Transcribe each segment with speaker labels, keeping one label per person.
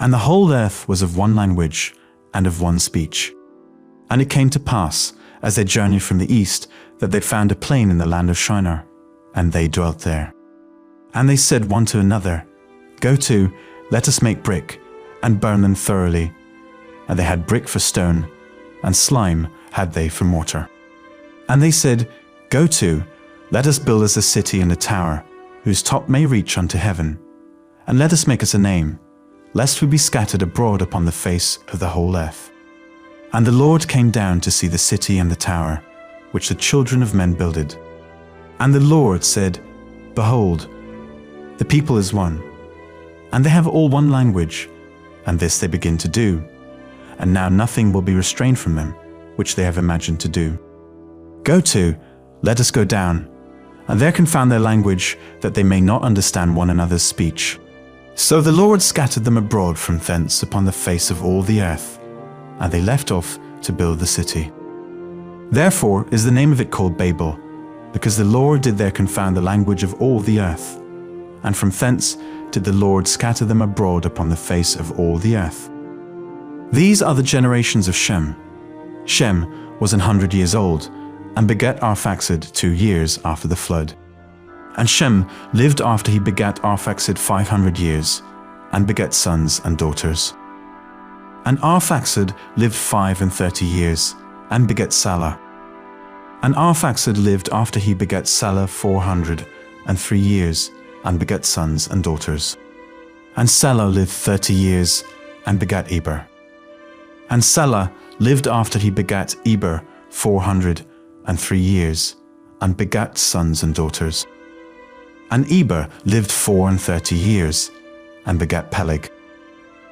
Speaker 1: And the whole earth was of one language and of one speech. And it came to pass, as they journeyed from the east, that they found a plain in the land of Shinar, and they dwelt there. And they said one to another, Go to, let us make brick, and burn them thoroughly. And they had brick for stone, and slime had they for mortar. And they said, Go to, let us build us a city and a tower, whose top may reach unto heaven. And let us make us a name, lest we be scattered abroad upon the face of the whole earth. And the Lord came down to see the city and the tower, which the children of men builded. And the Lord said, Behold, the people is one, and they have all one language, and this they begin to do. And now nothing will be restrained from them, which they have imagined to do. Go to, let us go down, and there confound their language, that they may not understand one another's speech. So the Lord scattered them abroad from thence upon the face of all the earth, and they left off to build the city. Therefore is the name of it called Babel, because the Lord did there confound the language of all the earth. And from thence did the Lord scatter them abroad upon the face of all the earth. These are the generations of Shem. Shem was 100 years old, and begat Arphaxad 2 years after the flood. And Shem lived after he begat Arphaxad 500 years, and begat sons and daughters. And Arphaxad lived 35 years, and begat Salah. And Arphaxad lived after he begat Salah 403 years, and begat sons and daughters. And Salah lived 30 years, and begat Eber. And Salah lived after he begat Eber 403 years, and begat sons and daughters. And Eber lived 34 years, and begat Peleg.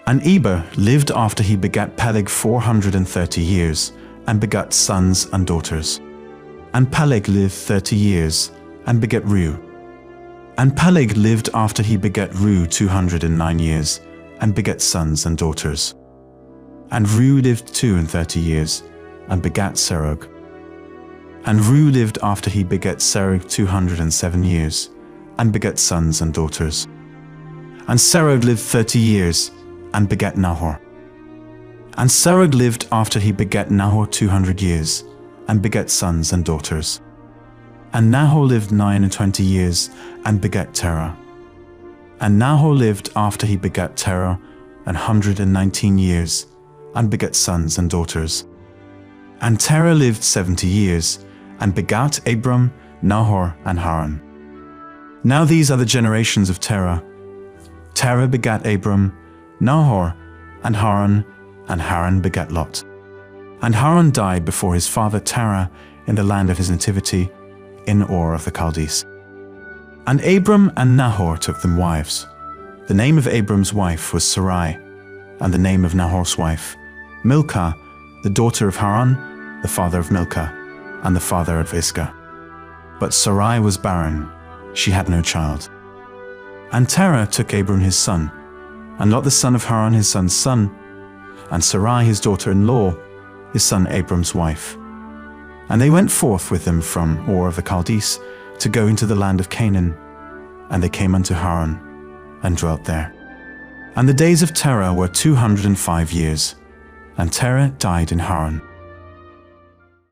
Speaker 1: And Eber lived after he begat Peleg 430 years, and begat sons and daughters. And Peleg lived 30 years, and begat Reu. And Peleg lived after he begat Reu 209 years, and begat sons and daughters. And Reu lived 32 years, and begat Serug. And Reu lived after he begat Serug 207 years, and begat sons and daughters. And Serug lived 30 years, and begat Nahor. And Serug lived after he begat Nahor 200 years, and begat sons and daughters. And Nahor lived 29 years, and begat Terah. And Nahor lived after he begat Terah 119 years, and begat sons and daughters. And Terah lived 70 years, and begat Abram, Nahor, and Haran. Now these are the generations of Terah. Terah begat Abram, Nahor, and Haran begat Lot. And Haran died before his father Terah in the land of his nativity, in Ur of the Chaldees. And Abram and Nahor took them wives. The name of Abram's wife was Sarai, and the name of Nahor's wife, Milcah, the daughter of Haran, the father of Milcah, and the father of Iscah. But Sarai was barren, she had no child. And Terah took Abram his son, and Lot the son of Haran his son's son, and Sarai his daughter-in-law, his son Abram's wife. And they went forth with him from Ur of the Chaldees to go into the land of Canaan. And they came unto Haran, and dwelt there. And the days of Terah were 205 years, and Terah died in Haran.